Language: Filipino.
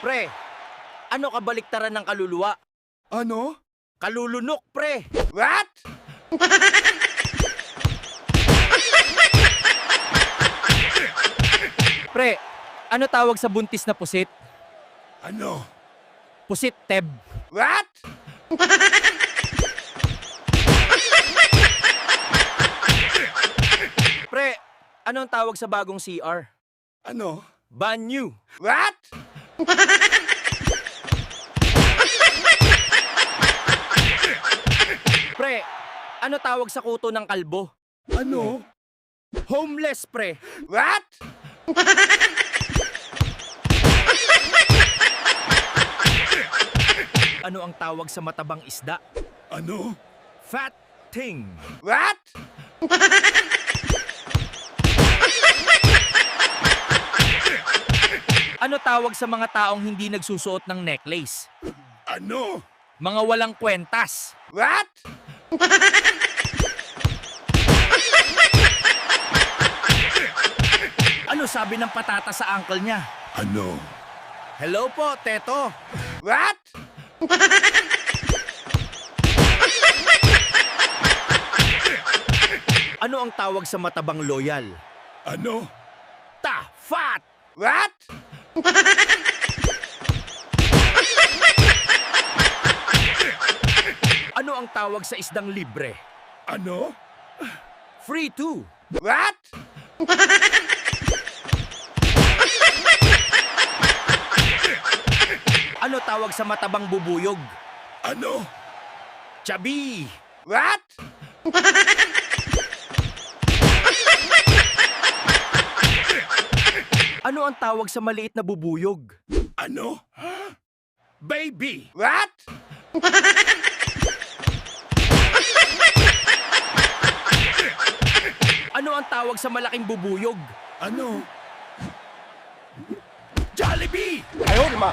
Pre, ano kabaliktaran ng kaluluwa? Ano? Kalulunok, pre! What? Pre, ano tawag sa buntis na pusit? Ano? Pusit, Teb. What? Pre, anong tawag sa bagong CR? Ano? Banyu. What? Pre, ano tawag sa kuto ng kalbo? Ano? Homeless, pre. What? Ano ang tawag sa matabang isda? Ano? Fat ting. What? Ano tawag sa mga taong hindi nagsusuot ng necklace? Ano? Mga walang kwentas. What? Ano sabi ng patata sa uncle niya? Ano? Hello po, Teto. What? Ano ang tawag sa matabang loyal? Ano? Ta-fat! What? Ano ang tawag sa isdang libre? Ano? Free too. What? Ano tawag sa matabang bubuyog? Ano? Chabi! What? Ano ang tawag sa maliit na bubuyog? Ano? Baby! What? Ano ang tawag sa malaking bubuyog? Ano? Jollibee! Ayaw, ma.